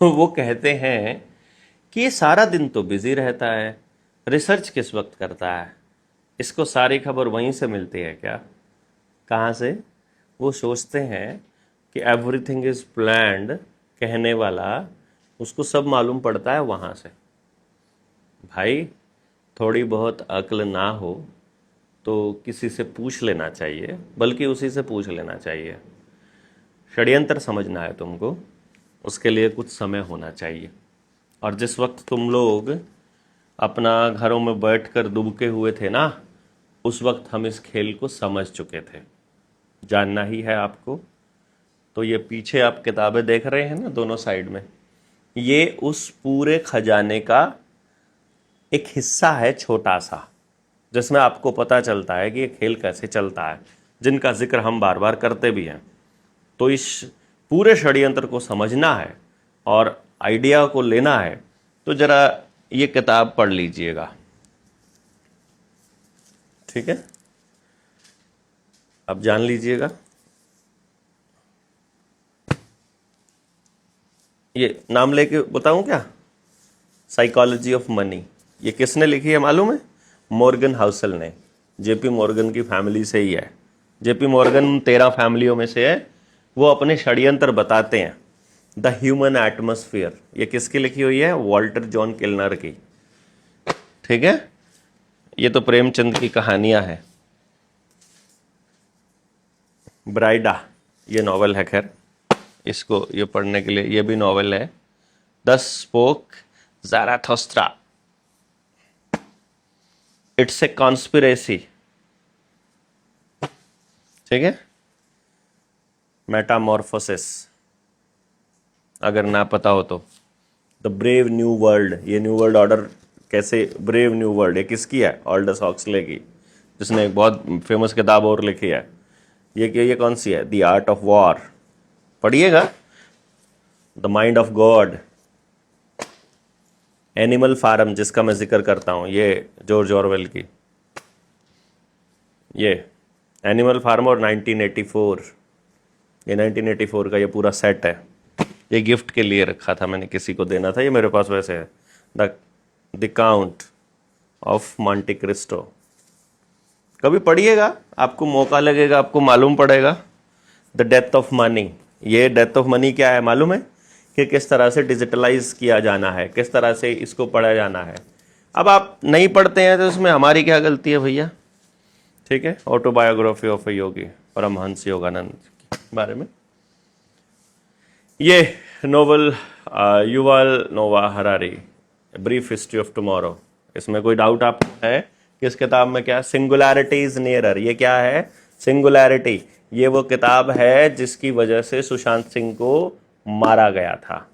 वो कहते हैं कि ये सारा दिन तो बिजी रहता है, रिसर्च किस वक्त करता है, इसको सारी खबर वहीं से मिलती है क्या? कहाँ से? वो सोचते हैं कि एवरीथिंग इज प्लान्ड, कहने वाला उसको सब मालूम पड़ता है वहाँ से। भाई, थोड़ी बहुत अक्ल ना हो तो किसी से पूछ लेना चाहिए, बल्कि उसी से पूछ लेना चाहिए। षड्यंत्र समझना है तुमको, उसके लिए कुछ समय होना चाहिए। और जिस वक्त तुम लोग अपना घरों में बैठकर दुबके हुए थे ना, उस वक्त हम इस खेल को समझ चुके थे। जानना ही है आपको। तो ये पीछे आप किताबें देख रहे हैं ना दोनों साइड में, ये उस पूरे खजाने का एक हिस्सा है, छोटा सा, जिसमें आपको पता चलता है कि ये खेल कैसे चलता है, जिनका जिक्र हम बार बार करते भी हैं। तो इस पूरे षड्यंत्र को समझना है और आइडिया को लेना है तो जरा ये किताब पढ़ लीजिएगा, ठीक है? अब जान लीजिएगा। ये नाम लेके बताऊं क्या? Psychology of money. ये किसने लिखी है मालूम है? मॉर्गन हाउसल ने। जेपी मॉर्गन की फैमिली से ही है। जेपी मॉर्गन 13 फैमिलियों में से है। वो अपने षड्यंत्र बताते हैं। द ह्यूमन एटमॉस्फेयर, ये किसकी लिखी हुई है? वॉल्टर जॉन किलनर की, ठीक है? ये तो प्रेमचंद की कहानियां हैं। ब्राइडा, ये नॉवल है, खैर इसको ये पढ़ने के लिए, ये भी नॉवल है। The spoke Zarathustra, it's a conspiracy, ठीक है? मेटामॉर्फोसिस, अगर ना पता हो तो। द ब्रेव न्यू वर्ल्ड, ये न्यू वर्ल्ड ऑर्डर कैसे, ब्रेव न्यू वर्ल्ड, ये किसकी है? ऑल्डस हक्सले की, जिसने एक बहुत फेमस किताब और लिखी है। ये कौन सी है? द आर्ट ऑफ वॉर, पढ़िएगा। The mind of God, animal farm, जिसका मैं जिक्र करता हूँ, ये जॉर्ज ऑरवेल की, ये एनिमल फार्म और 1984, ये 1984 का ये पूरा सेट है। ये गिफ्ट के लिए रखा था मैंने, किसी को देना था, ये मेरे पास वैसे है। The count of Monte Christo, कभी पढ़िएगा, आपको मौका लगेगा, आपको मालूम पड़ेगा। द डेथ ऑफ मनी, ये डेथ ऑफ मनी क्या है मालूम है? कि किस तरह से डिजिटलाइज किया जाना है, किस तरह से इसको पढ़ा जाना है। अब आप नहीं पढ़ते हैं तो इसमें हमारी क्या गलती है भैया, ठीक है? Autobiography of a yogi, Paramahansa Yogananda के बारे में। ये novel Yuval Noah Harari, brief history of tomorrow, इसमें कोई डाउट आपको है कि इस किताब में क्या? सिंगुलैरिटी इज नियरर, ये क्या है? सिंगुलैरिटी, ये वो किताब है जिसकी वजह से सुशांत सिंह को मारा गया था।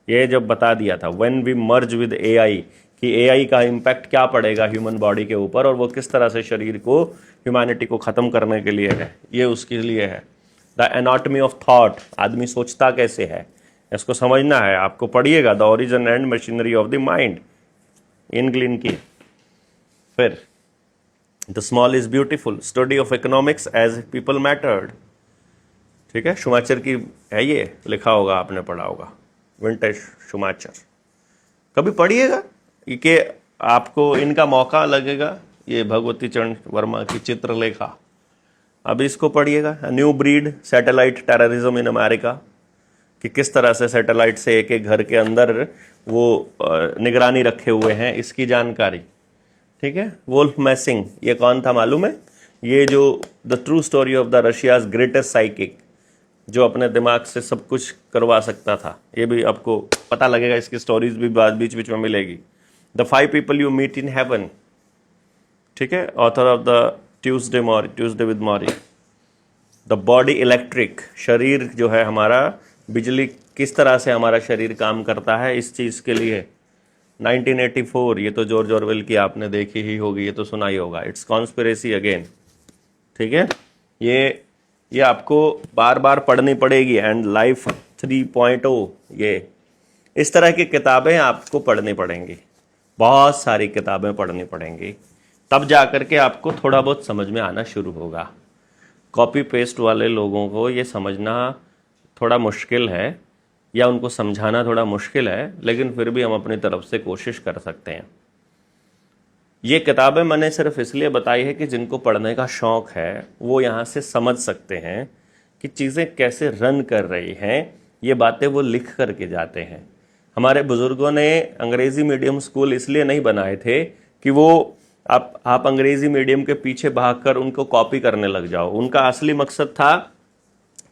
ये जब बता दिया था, when we merge with AI, कि एआई का इम्पैक्ट क्या पड़ेगा ह्यूमन बॉडी के ऊपर, और वो किस तरह से शरीर को, ह्यूमैनिटी को ख़त्म करने के लिए है, ये उसके लिए है। द एनाटॉमी ऑफ थॉट, आदमी सोचता कैसे है, इसको समझना है आपको, पढ़िएगा। The origin and machinery of the mind, इनग्लिन की। फिर the small is beautiful, study of economics as people mattered, ठीक है? शुमाचर की है, ये लिखा होगा, आपने पढ़ा होगा, विंटेज शुमाचर, कभी पढ़िएगा कि आपको इनका मौका लगेगा। ये भगवती चरण वर्मा की चित्रलेखा, अब इसको पढ़िएगा। New breed satellite terrorism in America, कि किस तरह से सैटेलाइट से एक एक घर के अंदर वो निगरानी रखे हुए हैं, इसकी जानकारी, ठीक है? वुल्फ मैसिंग, ये कौन था मालूम है? ये जो the true story of the Russia's greatest psychic, जो अपने दिमाग से सब कुछ करवा सकता था, ये भी आपको पता लगेगा, इसकी स्टोरीज भी बीच बीच में मिलेगी। The 5 people you meet in heaven, ठीक है? Author of the Tuesday with Morrie. The body electric, शरीर जो है हमारा, बिजली किस तरह से हमारा शरीर काम करता है, इस चीज़ के लिए 1984, ये तो जॉर्ज ऑरवेल की आपने देखी ही होगी, ये तो सुना ही होगा। इट्स कॉन्स्पिरेसी अगेन, ठीक है? ये आपको बार बार पढ़नी पड़ेगी। एंड लाइफ 3.0, ये इस तरह की किताबें आपको पढ़नी पड़ेंगी, बहुत सारी किताबें पढ़नी पड़ेंगी, तब जा कर के आपको थोड़ा बहुत समझ में आना शुरू होगा। कॉपी पेस्ट वाले लोगों को ये समझना थोड़ा मुश्किल है, या उनको समझाना थोड़ा मुश्किल है, लेकिन फिर भी हम अपनी तरफ से कोशिश कर सकते हैं। ये किताबें मैंने सिर्फ इसलिए बताई है कि जिनको पढ़ने का शौक़ है वो यहाँ से समझ सकते हैं कि चीज़ें कैसे रन कर रही हैं। ये बातें वो लिख करके जाते हैं। हमारे बुज़ुर्गों ने अंग्रेज़ी मीडियम स्कूल इसलिए नहीं बनाए थे कि वो आप अंग्रेज़ी मीडियम के पीछे भागकर उनको कॉपी करने लग जाओ। उनका असली मकसद था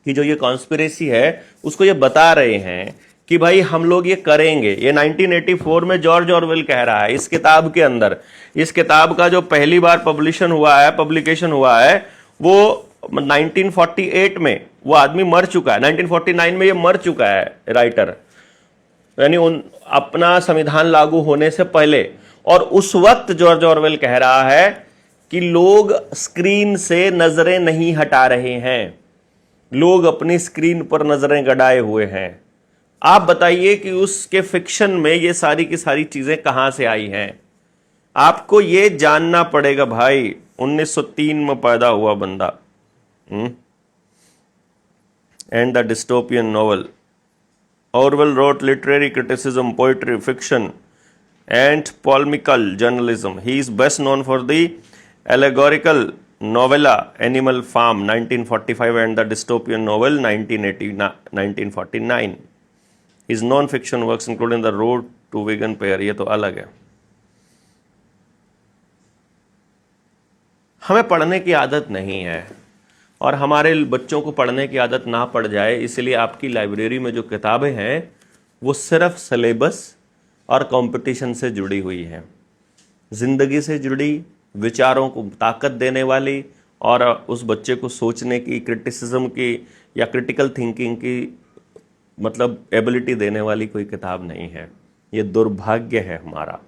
कि जो ये कॉन्स्पिरेसी है उसको ये बता रहे हैं कि भाई हम लोग ये करेंगे। ये 1984 में जॉर्ज ऑरवेल कह रहा है इस किताब के अंदर। इस किताब का जो पहली बार पब्लिकेशन हुआ है वो 1948 में। वो आदमी मर चुका है, 1949 में ये मर चुका है राइटर, यानी अपना संविधान लागू होने से पहले। और उस वक्त जॉर्ज ऑरवेल कह रहा है कि लोग स्क्रीन से नजरें नहीं हटा रहे हैं, लोग अपनी स्क्रीन पर नजरें गड़ाए हुए हैं। आप बताइए कि उसके फिक्शन में ये सारी की सारी चीजें कहां से आई हैं। आपको ये जानना पड़ेगा भाई। 1903 में पैदा हुआ बंदा, and the dystopian novel. Orwell wrote literary criticism, poetry, fiction, and polemical journalism. He is best known for the allegorical novella Animal Farm 1945 and the dystopian novel 1949. His non-fiction works including The Road to Vegan Pair. ये तो अलग है। हमें पढ़ने की आदत नहीं है और हमारे बच्चों को पढ़ने की आदत ना पड़ जाए, इसलिए आपकी लाइब्रेरी में जो किताबें हैं वो सिर्फ सिलेबस और कंपटीशन से जुड़ी हुई हैं। ज़िंदगी से जुड़ी, विचारों को ताकत देने वाली और उस बच्चे को सोचने की, क्रिटिसिज्म की या क्रिटिकल थिंकिंग की मतलब एबिलिटी देने वाली कोई किताब नहीं है। ये दुर्भाग्य है हमारा।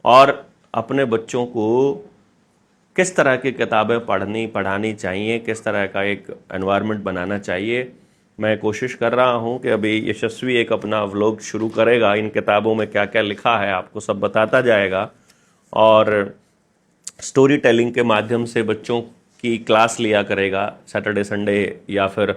और अपने बच्चों को किस तरह की किताबें पढ़ानी चाहिए, किस तरह का एक एनवायरनमेंट बनाना चाहिए, मैं कोशिश कर रहा हूं कि अभी यशस्वी एक अपना व्लॉग शुरू करेगा। इन किताबों में क्या क्या लिखा है आपको सब बताता जाएगा और स्टोरी टेलिंग के माध्यम से बच्चों की क्लास लिया करेगा। सैटरडे संडे या फिर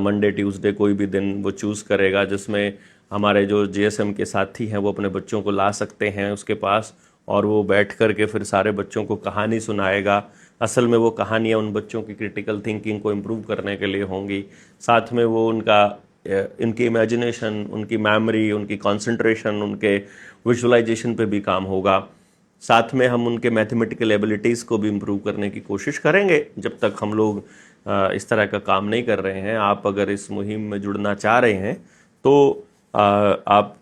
मंडे ट्यूसडे कोई भी दिन वो चूज़ करेगा जिसमें हमारे जो जीएसएम के साथी हैं वो अपने बच्चों को ला सकते हैं उसके पास, और वो बैठ कर के फिर सारे बच्चों को कहानी सुनाएगा। असल में वो कहानियाँ उन बच्चों की क्रिटिकल थिंकिंग को इम्प्रूव करने के लिए होंगी। साथ में वो इनकी इमेजिनेशन, उनकी मेमोरी, उनकी कंसंट्रेशन, उनके विजुअलाइजेशन पे भी काम होगा। साथ में हम उनके मैथमेटिकल एबिलिटीज़ को भी इम्प्रूव करने की कोशिश करेंगे। जब तक हम लोग इस तरह का काम नहीं कर रहे हैं, आप अगर इस मुहिम में जुड़ना चाह रहे हैं तो आप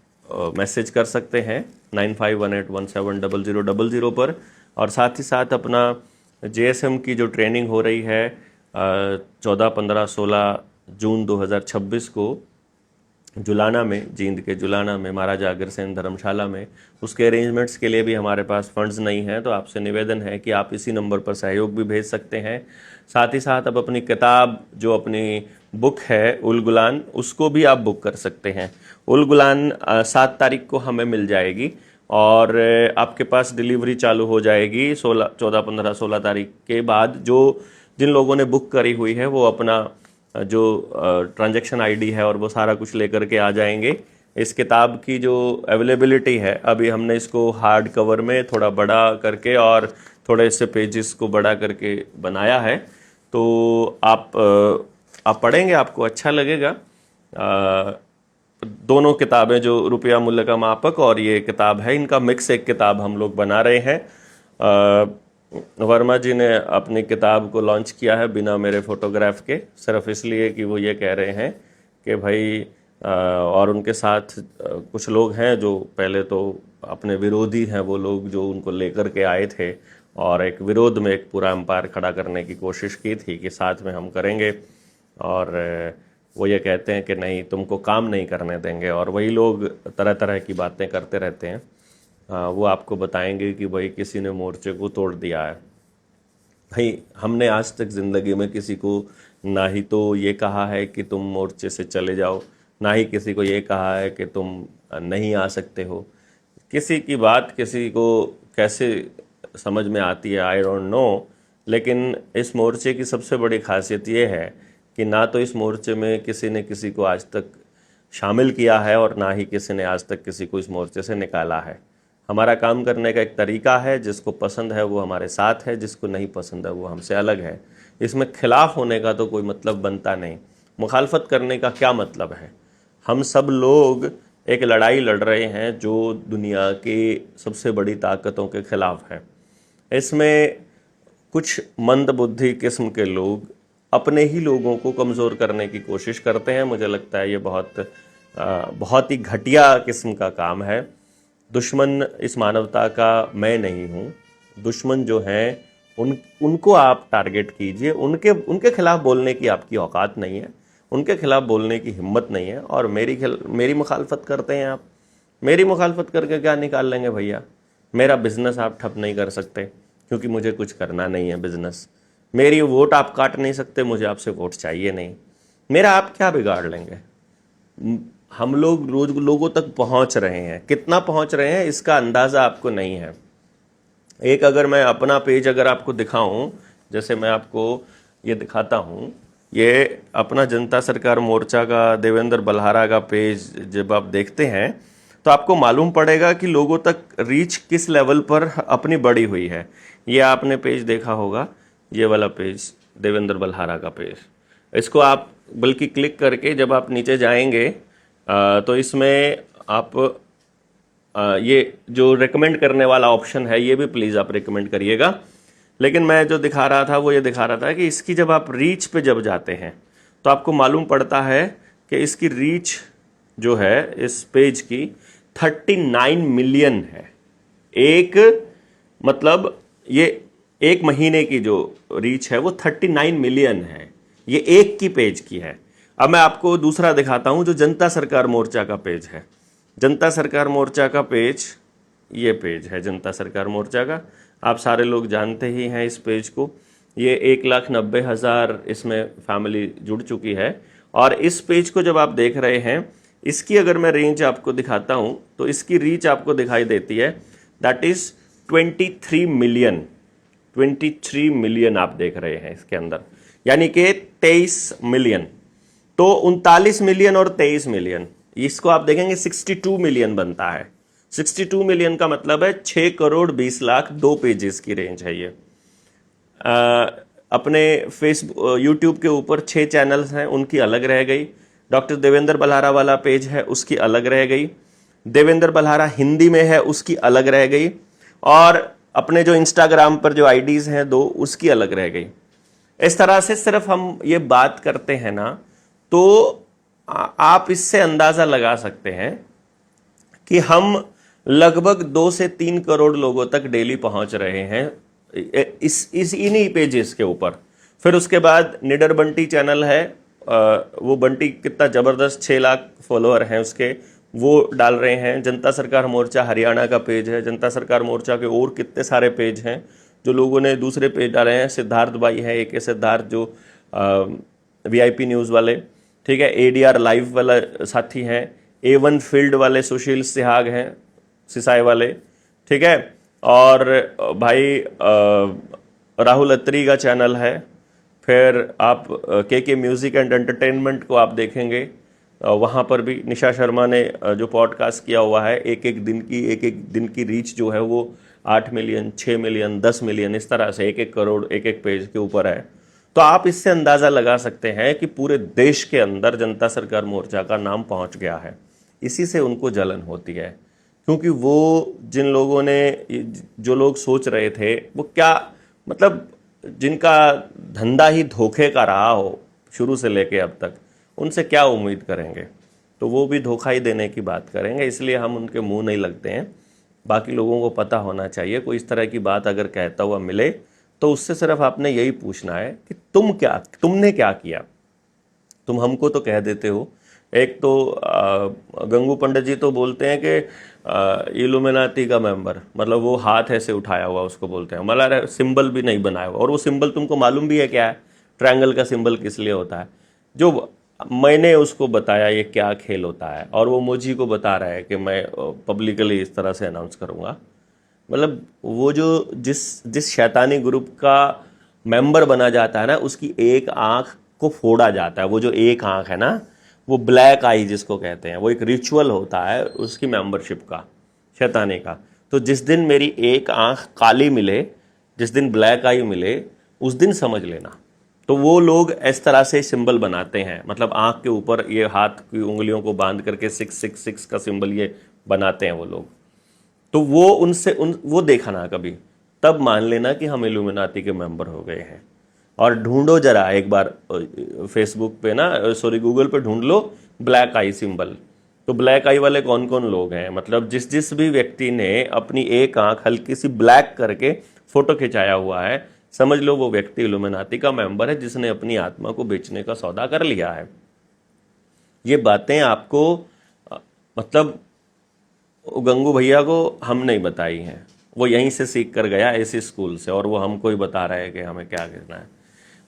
मैसेज कर सकते हैं 9518170000 पर। और साथ ही साथ अपना जेएसएम की जो ट्रेनिंग हो रही है 14, 15, 16 जून 2026 को जुलाना में, जींद के जुलाना में महाराजा अग्रसेन धर्मशाला में, उसके अरेंजमेंट्स के लिए भी हमारे पास फंड्स नहीं हैं। तो आपसे निवेदन है कि आप इसी नंबर पर सहयोग भी भेज सकते हैं। साथ ही साथ अब अपनी किताब जो अपनी बुक है उल गुलान, उसको भी आप बुक कर सकते हैं। उल गुलान 7 तारीख को हमें मिल जाएगी और आपके पास डिलीवरी चालू हो जाएगी 14, 15, 16 तारीख के बाद। जिन लोगों ने बुक करी हुई है वो अपना जो ट्रांजैक्शन आईडी है और वो सारा कुछ लेकर के आ जाएंगे। इस किताब की जो अवेलेबिलिटी है, अभी हमने इसको हार्ड कवर में थोड़ा बड़ा करके और थोड़े से पेजेस को बड़ा करके बनाया है। तो आप पढ़ेंगे, आपको अच्छा लगेगा। दोनों किताबें जो रुपया मूल्य का मापक और ये किताब है, इनका मिक्स एक किताब हम लोग बना रहे हैं। वर्मा जी ने अपनी किताब को लॉन्च किया है बिना मेरे फोटोग्राफ के, सिर्फ इसलिए कि वो ये कह रहे हैं कि भाई और उनके साथ कुछ लोग हैं जो पहले तो अपने विरोधी हैं, वो लोग जो उनको लेकर के आए थे और एक विरोध में एक पूरा एम्पायर खड़ा करने की कोशिश की थी कि साथ में हम करेंगे, और वो ये कहते हैं कि नहीं, तुमको काम नहीं करने देंगे। और वही लोग तरह तरह की बातें करते रहते हैं। वो आपको बताएंगे कि भाई किसी ने मोर्चे को तोड़ दिया है। भाई हमने आज तक ज़िंदगी में किसी को ना ही तो ये कहा है कि तुम मोर्चे से चले जाओ, ना ही किसी को ये कहा है कि तुम नहीं आ सकते हो। किसी की बात किसी को कैसे समझ में आती है आई डोंट नो, लेकिन इस मोर्चे की सबसे बड़ी खासियत ये है कि ना तो इस मोर्चे में किसी ने किसी को आज तक शामिल किया है और ना ही किसी ने आज तक किसी को इस मोर्चे से निकाला है। हमारा काम करने का एक तरीका है, जिसको पसंद है वो हमारे साथ है, जिसको नहीं पसंद है वो हमसे अलग है। इसमें खिलाफ होने का तो कोई मतलब बनता नहीं। मुखालफत करने का क्या मतलब है? हम सब लोग एक लड़ाई लड़ रहे हैं जो दुनिया की सबसे बड़ी ताकतों के खिलाफ है। इसमें कुछ मंदबुद्धि किस्म के लोग अपने ही लोगों को कमज़ोर करने की कोशिश करते हैं। मुझे लगता है ये बहुत ही घटिया किस्म का काम है। दुश्मन इस मानवता का मैं नहीं हूँ। दुश्मन जो हैं उनको आप टारगेट कीजिए। उनके खिलाफ बोलने की आपकी औकात नहीं है, उनके खिलाफ बोलने की हिम्मत नहीं है, और मेरी मुखालफत करते हैं आप। मेरी मुखालफत करके क्या निकाल लेंगे भैया? मेरा बिजनेस आप ठप नहीं कर सकते क्योंकि मुझे कुछ करना नहीं है बिजनेस। मेरी वोट आप काट नहीं सकते, मुझे आपसे वोट चाहिए नहीं। मेरा आप क्या बिगाड़ लेंगे? हम लोग रोज लोगों तक पहुंच रहे हैं, कितना पहुंच रहे हैं इसका अंदाजा आपको नहीं है। एक अगर मैं अपना पेज अगर आपको दिखाऊं, जैसे मैं आपको ये दिखाता हूं, ये अपना जनता सरकार मोर्चा का देवेंद्र बल्हारा का पेज जब आप देखते हैं तो आपको मालूम पड़ेगा कि लोगों तक रीच किस लेवल पर अपनी बढ़ी हुई है। ये आपने पेज देखा होगा, ये वाला पेज देवेंद्र बल्हारा का पेज। इसको आप बल्कि क्लिक करके जब आप नीचे जाएंगे तो इसमें आप ये जो रिकमेंड करने वाला ऑप्शन है ये भी प्लीज़ आप रिकमेंड करिएगा। लेकिन मैं जो दिखा रहा था वो ये दिखा रहा था कि इसकी जब आप रीच पे जब जाते हैं तो आपको मालूम पड़ता है कि इसकी रीच जो है इस पेज की 39 मिलियन है। एक मतलब ये एक महीने की जो रीच है वो 39 मिलियन है। ये एक की पेज की है। अब मैं आपको दूसरा दिखाता हूं जो जनता सरकार मोर्चा का पेज है। जनता सरकार मोर्चा का पेज, ये पेज है जनता सरकार मोर्चा का। आप सारे लोग जानते ही हैं इस पेज को। ये 1,90,000 इसमें फैमिली जुड़ चुकी है। और इस पेज को जब आप देख रहे हैं, इसकी अगर मैं रेंज आपको दिखाता हूं तो इसकी रीच आपको दिखाई देती है, दैट इज 23 मिलियन। 23 मिलियन आप देख रहे हैं इसके अंदर, यानी कि 23 मिलियन। तो 39 मिलियन और 23 मिलियन, इसको आप देखेंगे 62 मिलियन बनता है। 62 मिलियन का मतलब है 6 करोड़ 20 लाख 2 पेजेस की रेंज है ये। अपने फेसबुक यूट्यूब के ऊपर 6 चैनल्स हैं, उनकी अलग रह गई। डॉक्टर देवेंद्र बल्हारा वाला पेज है, उसकी अलग रह गई। देवेंद्र बल्हारा हिंदी में है, उसकी अलग रह गई। और अपने जो इंस्टाग्राम पर जो आईडीज हैं 2, उसकी अलग रह गई। इस तरह से सिर्फ हम ये बात करते हैं ना, तो आप इससे अंदाजा लगा सकते हैं कि हम लगभग 2 से 3 करोड़ लोगों तक डेली पहुंच रहे हैं इस इन्हीं पेजेस के ऊपर। फिर उसके बाद निडर बंटी चैनल है, वो बंटी कितना जबरदस्त 6 लाख फॉलोअर हैं उसके, वो डाल रहे हैं। जनता सरकार मोर्चा हरियाणा का पेज है। जनता सरकार मोर्चा के और कितने सारे पेज हैं जो लोगों ने दूसरे पेज डाले हैं। सिद्धार्थ भाई है, एक सिद्धार्थ जो VIP न्यूज़ वाले, ठीक है। ADR लाइव वाला साथी हैं। A1 फील्ड वाले सुशील सिहाग हैं, सिसाई वाले, ठीक है। और भाई राहुल अत्री का चैनल है। फिर आप KK म्यूज़िक एंड एंटरटेनमेंट को आप देखेंगे, वहाँ पर भी निशा शर्मा ने जो पॉडकास्ट किया हुआ है, एक एक दिन की रीच जो है वो 8 मिलियन, 6 मिलियन, 10 मिलियन, इस तरह से 1-1 करोड़ एक पेज के ऊपर है। तो आप इससे अंदाज़ा लगा सकते हैं कि पूरे देश के अंदर जनता सरकार मोर्चा का नाम पहुंच गया है। इसी से उनको जलन होती है, क्योंकि वो जिन लोगों ने, जो लोग सोच रहे थे वो क्या मतलब, जिनका धंधा ही धोखे का रहा हो शुरू से लेके अब तक, उनसे क्या उम्मीद करेंगे? तो वो भी धोखा ही देने की बात करेंगे। इसलिए हम उनके मुंह नहीं लगते हैं। बाकी लोगों को पता होना चाहिए, कोई इस तरह की बात अगर कहता हुआ मिले तो उससे सिर्फ आपने यही पूछना है कि तुमने क्या किया। तुम हमको तो कह देते हो। एक तो गंगू पंडित जी तो बोलते हैं कि इल्यूमिनाती का मेंबर, मतलब वो हाथ ऐसे उठाया हुआ उसको बोलते हैं, मतलब सिंबल भी नहीं बनाया हुआ। और वो सिंबल तुमको मालूम भी है क्या है? ट्रायंगल का सिंबल किस लिए होता है? जो मैंने उसको बताया ये क्या खेल होता है, और वो मुझी को बता रहा है कि मैं पब्लिकली इस तरह से अनाउंस करूँगा। मतलब वो जो जिस शैतानी ग्रुप का मेंबर बना जाता है ना, उसकी एक आंख को फोड़ा जाता है। वो जो एक आंख है ना, वो ब्लैक आई जिसको कहते हैं, वो एक रिचुअल होता है उसकी मेंबरशिप का, शैतानी का। तो जिस दिन मेरी एक आंख काली मिले, जिस दिन ब्लैक आई मिले, उस दिन समझ लेना। तो वो लोग इस तरह से सिंबल बनाते हैं, मतलब आंख के ऊपर ये हाथ की उंगलियों को बांध करके 666 का सिंबल ये बनाते हैं वो लोग। तो वो उनसे वो देखा ना कभी, तब मान लेना कि हम इल्यूमिनाती के मेंबर हो गए हैं। और ढूंढो जरा एक बार फेसबुक पे ना, सॉरी गूगल पे ढूंढ लो ब्लैक आई सिंबल। तो ब्लैक आई वाले कौन कौन लोग हैं, मतलब जिस जिस भी व्यक्ति ने अपनी एक आंख हल्की सी ब्लैक करके फोटो खिंचाया हुआ है, समझ लो वो व्यक्ति इल्यूमिनाती का मेंबर है, जिसने अपनी आत्मा को बेचने का सौदा कर लिया है। ये बातें आपको मतलब गंगू भैया को हम नहीं बताई हैं, वो यहीं से सीख कर गया इसी स्कूल से, और वो हमको ही बता रहा है कि हमें क्या करना है।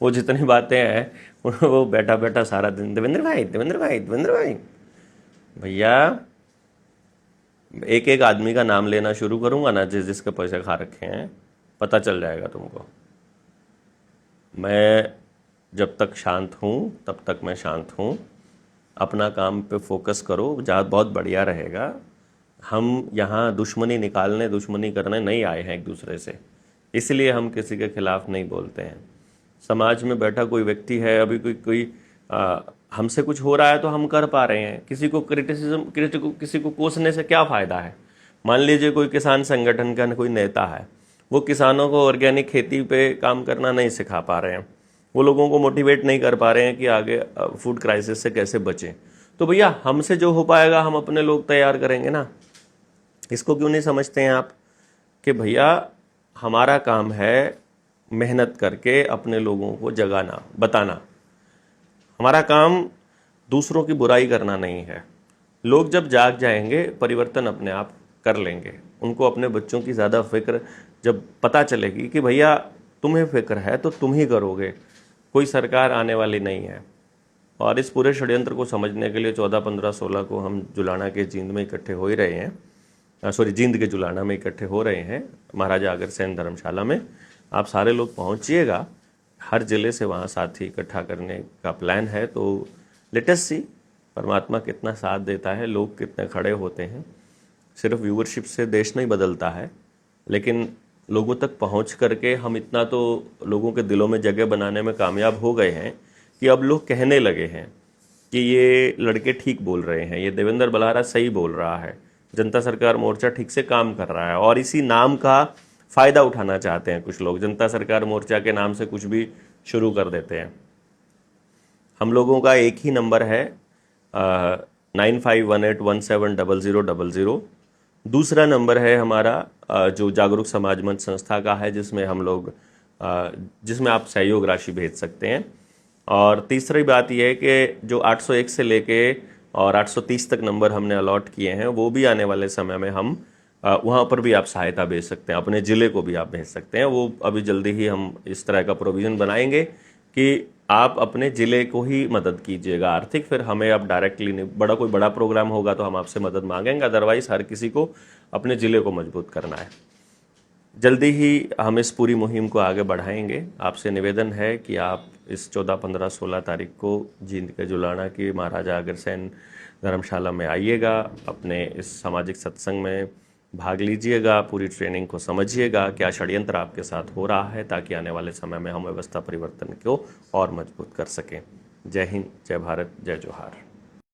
वो जितनी बातें हैं वो बैठा बैठा सारा दिन देवेंद्र भाई देवेंद्र भाई देवेंद्र भाई। भैया एक एक आदमी का नाम लेना शुरू करूंगा ना, जिस जिसके पैसे खा रखे हैं, पता चल जाएगा तुमको। मैं जब तक शांत हूँ तब तक मैं शांत हूँ। अपना काम पे फोकस करो, जहाँ बहुत बढ़िया रहेगा। हम यहाँ दुश्मनी निकालने, दुश्मनी करने नहीं आए हैं एक दूसरे से, इसलिए हम किसी के खिलाफ नहीं बोलते हैं। समाज में बैठा कोई व्यक्ति है, अभी कोई हमसे कुछ हो रहा है तो हम कर पा रहे हैं, किसी को किसी को कोसने से क्या फ़ायदा है। मान लीजिए कोई किसान संगठन का कोई नेता है, वो किसानों को ऑर्गेनिक खेती पे काम करना नहीं सिखा पा रहे हैं, वो लोगों को मोटिवेट नहीं कर पा रहे हैं कि आगे फूड क्राइसिस से कैसे बचें। तो भैया हमसे जो हो पाएगा हम अपने लोग तैयार करेंगे ना। इसको क्यों नहीं समझते हैं आप कि भैया हमारा काम है मेहनत करके अपने लोगों को जगाना, बताना। हमारा काम दूसरों की बुराई करना नहीं है। लोग जब जाग जाएंगे परिवर्तन अपने आप कर लेंगे। उनको अपने बच्चों की ज़्यादा फिक्र जब पता चलेगी कि भैया तुम्हें फिक्र है तो तुम ही करोगे, कोई सरकार आने वाली नहीं है। और इस पूरे षड्यंत्र को समझने के लिए 14, 15, 16 को हम जुलाना के जींद में इकट्ठे हो ही रहे हैं, सॉरी जींद के जुलाना में इकट्ठे हो रहे हैं, महाराजा अग्रसेन धर्मशाला में। आप सारे लोग पहुंचिएगा, हर जिले से वहाँ साथी इकट्ठा करने का प्लान है। तो लेटेस्ट सी परमात्मा कितना साथ देता है, लोग कितने खड़े होते हैं। सिर्फ व्यूवरशिप से देश नहीं बदलता है, लेकिन लोगों तक पहुंच करके हम इतना तो लोगों के दिलों में जगह बनाने में कामयाब हो गए हैं कि अब लोग कहने लगे हैं कि ये लड़के ठीक बोल रहे हैं, ये देवेंद्र बलहारा सही बोल रहा है, जनता सरकार मोर्चा ठीक से काम कर रहा है। और इसी नाम का फ़ायदा उठाना चाहते हैं कुछ लोग, जनता सरकार मोर्चा के नाम से कुछ भी शुरू कर देते हैं। हम लोगों का एक ही नंबर है 9518170000। दूसरा नंबर है हमारा जो जागरूक समाज मंच संस्था का है, जिसमें हम लोग जिसमें आप सहयोग राशि भेज सकते हैं। और तीसरी बात यह है कि जो 801 से लेके और 830 तक नंबर हमने अलॉट किए हैं, वो भी आने वाले समय में हम वहाँ पर भी आप सहायता भेज सकते हैं, अपने ज़िले को भी आप भेज सकते हैं। वो अभी जल्दी ही हम इस तरह का प्रोविज़न बनाएंगे कि आप अपने ज़िले को ही मदद कीजिएगा आर्थिक, फिर हमें आप डायरेक्टली नहीं। कोई बड़ा प्रोग्राम होगा तो हम आपसे मदद मांगेंगे, अदरवाइज़ हर किसी को अपने ज़िले को मजबूत करना है। जल्दी ही हम इस पूरी मुहिम को आगे बढ़ाएंगे। आपसे निवेदन है कि आप इस 14, 15, 16 तारीख को जींद के जुलाना की महाराजा अग्रसेन धर्मशाला में आइएगा, अपने इस सामाजिक सत्संग में भाग लीजिएगा, पूरी ट्रेनिंग को समझिएगा क्या षड्यंत्र आपके साथ हो रहा है, ताकि आने वाले समय में हम व्यवस्था परिवर्तन को और मजबूत कर सकें। जय हिंद, जय भारत, जय जोहार।